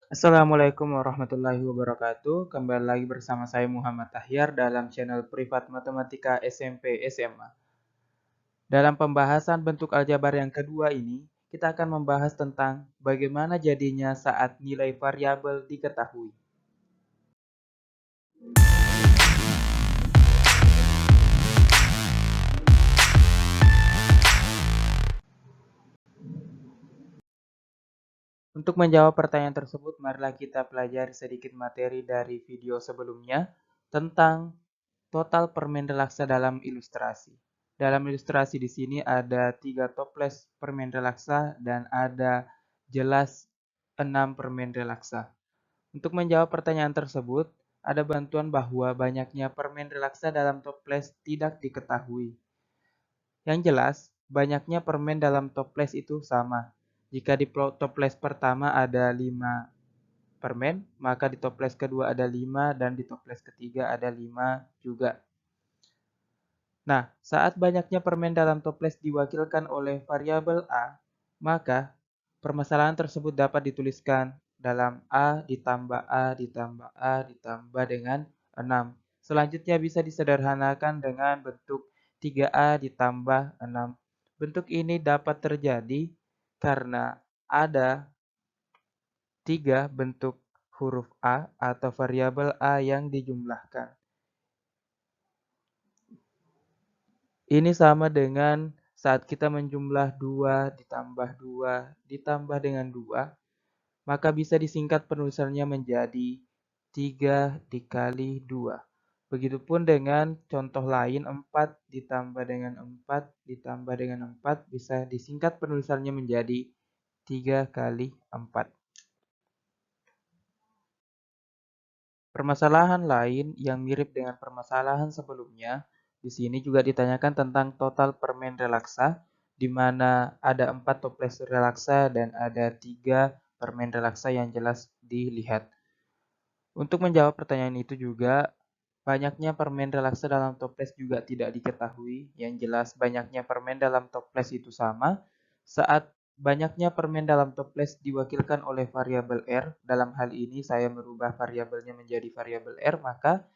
Assalamualaikum warahmatullahi wabarakatuh. Kembali lagi bersama saya Muhammad Tahyar dalam channel Privat Matematika SMP SMA. Dalam pembahasan bentuk aljabar yang kedua ini, kita akan membahas tentang bagaimana jadinya saat nilai variabel diketahui. Untuk menjawab pertanyaan tersebut, marilah kita pelajari sedikit materi dari video sebelumnya tentang total permen relaksa dalam ilustrasi. Dalam ilustrasi di sini ada 3 toples permen relaksa dan ada jelas 6 permen relaksa. Untuk menjawab pertanyaan tersebut, ada bantuan bahwa banyaknya permen relaksa dalam toples tidak diketahui. Yang jelas, banyaknya permen dalam toples itu sama. Jika di toples pertama ada 5 permen, maka di toples kedua ada 5 dan di toples ketiga ada 5 juga. Nah, saat banyaknya permen dalam toples diwakilkan oleh variabel A, maka permasalahan tersebut dapat dituliskan dalam A ditambah A ditambah A ditambah dengan 6. Selanjutnya bisa disederhanakan dengan bentuk 3A ditambah 6. Bentuk ini dapat terjadi karena ada 3 bentuk huruf A atau variabel A yang dijumlahkan. Ini sama dengan saat kita menjumlah 2 ditambah 2 ditambah dengan 2, maka bisa disingkat penulisannya menjadi 3 dikali 2. Begitupun dengan contoh lain 4 ditambah dengan 4 ditambah dengan 4 bisa disingkat penulisannya menjadi 3 kali 4. Permasalahan lain yang mirip dengan permasalahan sebelumnya, di sini juga ditanyakan tentang total permen relaksa, di mana ada 4 toples relaksa dan ada 3 permen relaksa yang jelas dilihat. Untuk menjawab pertanyaan itu juga, banyaknya permen relaksa dalam toples juga tidak diketahui. Yang jelas banyaknya permen dalam toples itu sama saat banyaknya permen dalam toples diwakilkan oleh variabel R. Dalam hal ini saya merubah variabelnya menjadi variabel R, maka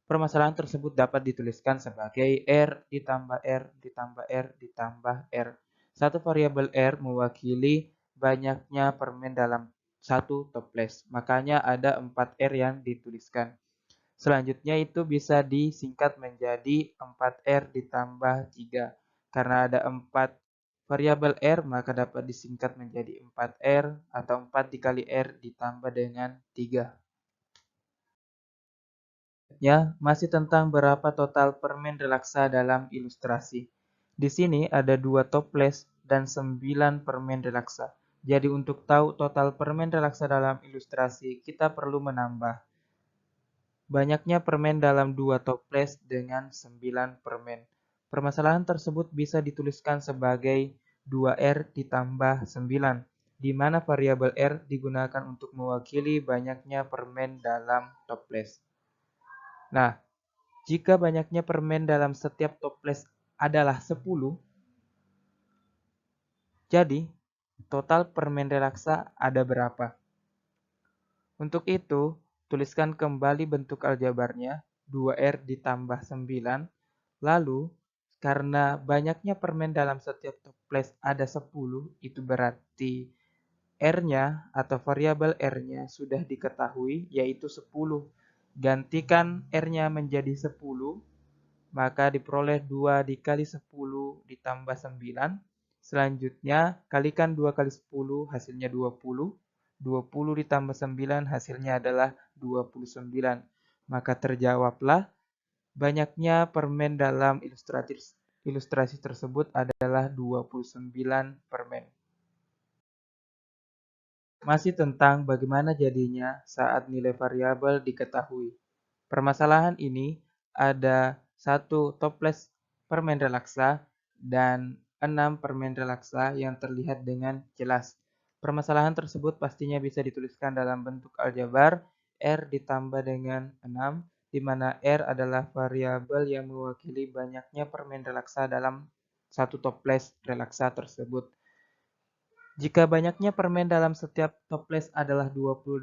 permasalahan tersebut dapat dituliskan sebagai R ditambah R ditambah R ditambah R. Satu variabel R mewakili banyaknya permen dalam satu toples. Makanya ada 4R yang dituliskan. Selanjutnya itu bisa disingkat menjadi 4R ditambah 3. Karena ada 4 variabel R, maka dapat disingkat menjadi 4R atau 4 dikali R ditambah dengan 3. Ya, masih tentang berapa total permen relaksa dalam ilustrasi. Di sini ada 2 toples dan 9 permen relaksa. Jadi untuk tahu total permen relaksa dalam ilustrasi, kita perlu menambah banyaknya permen dalam 2 toples dengan 9 permen. Permasalahan tersebut bisa dituliskan sebagai 2R ditambah 9, di mana variabel R digunakan untuk mewakili banyaknya permen dalam toples. Nah, jika banyaknya permen dalam setiap toples adalah 10, jadi total permen relaksa ada berapa? Untuk itu, tuliskan kembali bentuk aljabarnya, 2R ditambah 9, lalu karena banyaknya permen dalam setiap toples ada 10, itu berarti R-nya atau variabel R-nya sudah diketahui, yaitu 10. Gantikan R-nya menjadi 10, maka diperoleh 2 dikali 10 ditambah 9. Selanjutnya, kalikan 2 kali 10, hasilnya 20. 20 ditambah 9, hasilnya adalah 29. Maka terjawablah banyaknya permen dalam ilustrasi tersebut adalah 29 permen. Masih tentang bagaimana jadinya saat nilai variabel diketahui. Permasalahan ini ada 1 toples permen relaksa dan 6 permen relaksa yang terlihat dengan jelas. Permasalahan tersebut pastinya bisa dituliskan dalam bentuk aljabar R ditambah dengan 6, di mana R adalah variabel yang mewakili banyaknya permen relaksa dalam 1 toples relaksa tersebut. Jika banyaknya permen dalam setiap toples adalah 28,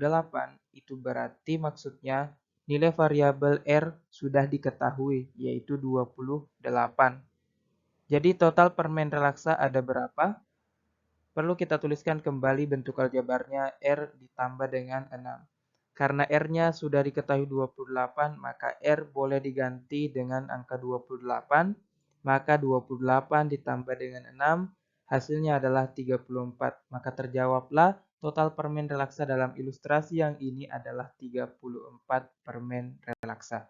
itu berarti maksudnya nilai variabel R sudah diketahui, yaitu 28. Jadi total permen relaksa ada berapa? Perlu kita tuliskan kembali bentuk aljabarnya R ditambah dengan 6. Karena R-nya sudah diketahui 28, maka R boleh diganti dengan angka 28, maka 28 ditambah dengan 6, hasilnya adalah 34. Maka terjawablah total permen relaksa dalam ilustrasi yang ini adalah 34 permen relaksa.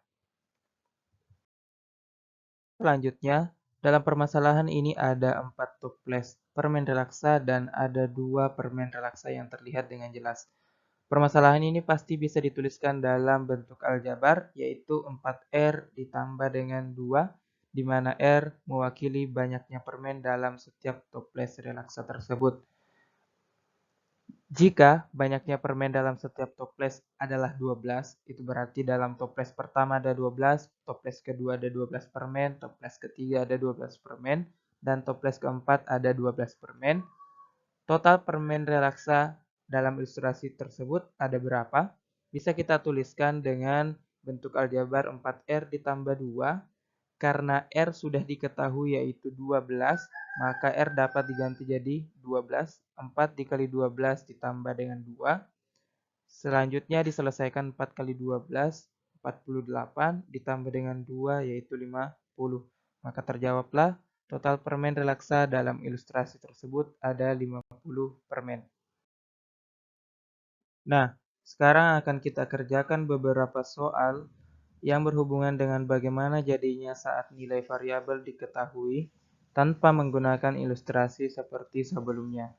Selanjutnya, dalam permasalahan ini ada 4 toples permen relaksa dan ada 2 permen relaksa yang terlihat dengan jelas. Permasalahan ini pasti bisa dituliskan dalam bentuk aljabar, yaitu 4R ditambah dengan 2, di mana R mewakili banyaknya permen dalam setiap toples relaksa tersebut. Jika banyaknya permen dalam setiap toples adalah 12, itu berarti dalam toples pertama ada 12, toples kedua ada 12 permen, toples ketiga ada 12 permen, dan toples keempat ada 12 permen. Total permen relaksa dalam ilustrasi tersebut ada berapa? Bisa kita tuliskan dengan bentuk aljabar 4R ditambah 2. Karena R sudah diketahui yaitu 12, maka R dapat diganti jadi 12. 4 dikali 12 ditambah dengan 2. Selanjutnya diselesaikan 4 kali 12, 48, ditambah dengan 2 yaitu 50. Maka terjawablah total permen relaksa dalam ilustrasi tersebut ada 50 permen. Nah, sekarang akan kita kerjakan beberapa soal yang berhubungan dengan bagaimana jadinya saat nilai variabel diketahui tanpa menggunakan ilustrasi seperti sebelumnya.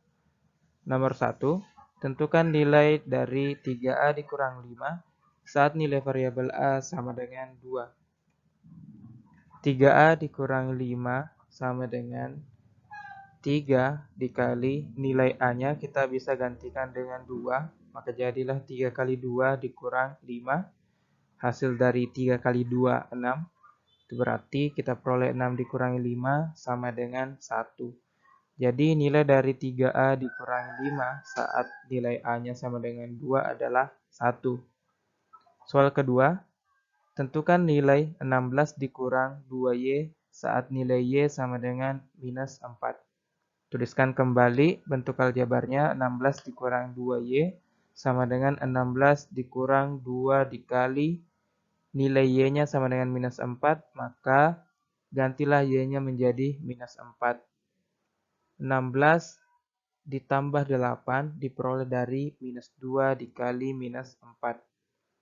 Nomor 1, tentukan nilai dari 3A dikurang 5 saat nilai variabel A sama dengan 2. 3A dikurang 5 sama dengan 3 dikali nilai A-nya kita bisa gantikan dengan 2, maka jadilah 3 kali 2 dikurang 5. Hasil dari 3 kali 2, 6. Itu berarti kita peroleh 6 dikurangi 5 sama dengan 1. Jadi nilai dari 3A dikurangi 5 saat nilai A-nya sama dengan 2 adalah 1. Soal kedua, tentukan nilai 16 dikurang 2Y saat nilai Y sama dengan minus 4. Tuliskan kembali bentuk aljabarnya 16 dikurang 2Y sama dengan 16 dikurang 2 dikali nilai Y-nya sama dengan minus 4, maka gantilah Y-nya menjadi minus 4. 16 ditambah 8 diperoleh dari minus 2 dikali minus 4.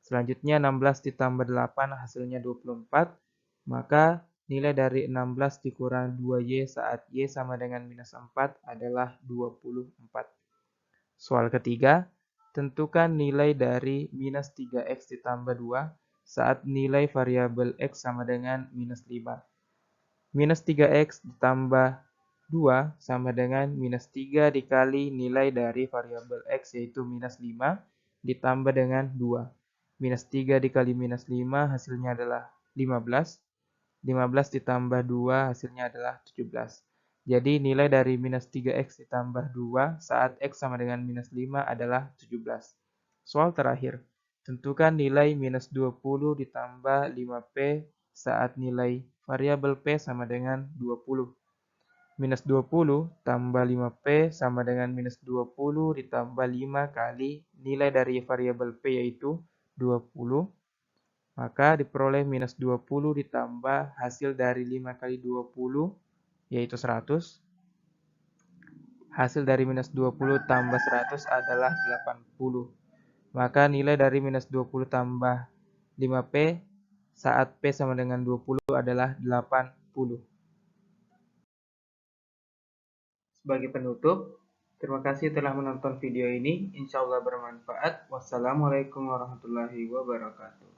Selanjutnya 16 ditambah 8 hasilnya 24, maka nilai dari 16 dikurang 2Y saat Y sama dengan minus 4 adalah 24. Soal ketiga, tentukan nilai dari minus 3X ditambah 2 saat nilai variabel X sama dengan minus 5. Minus 3X ditambah 2 sama dengan minus 3 dikali nilai dari variabel X yaitu minus 5 ditambah dengan 2. Minus 3 dikali minus 5 hasilnya adalah 15. 15 ditambah 2 hasilnya adalah 17. Jadi nilai dari minus 3X ditambah 2 saat X sama dengan minus 5 adalah 17. Soal terakhir, tentukan nilai minus 20 ditambah 5P saat nilai variabel P sama dengan 20. Minus 20 tambah 5P sama dengan minus 20 ditambah 5 kali nilai dari variabel P yaitu 20. Maka diperoleh minus 20 ditambah hasil dari 5 kali 20 yaitu 100. Hasil dari minus 20 tambah 100 adalah 80. Maka nilai dari minus 20 tambah 5P saat P sama dengan 20 adalah 80. Sebagai penutup, terima kasih telah menonton video ini. Insya Allah bermanfaat. Wassalamualaikum warahmatullahi wabarakatuh.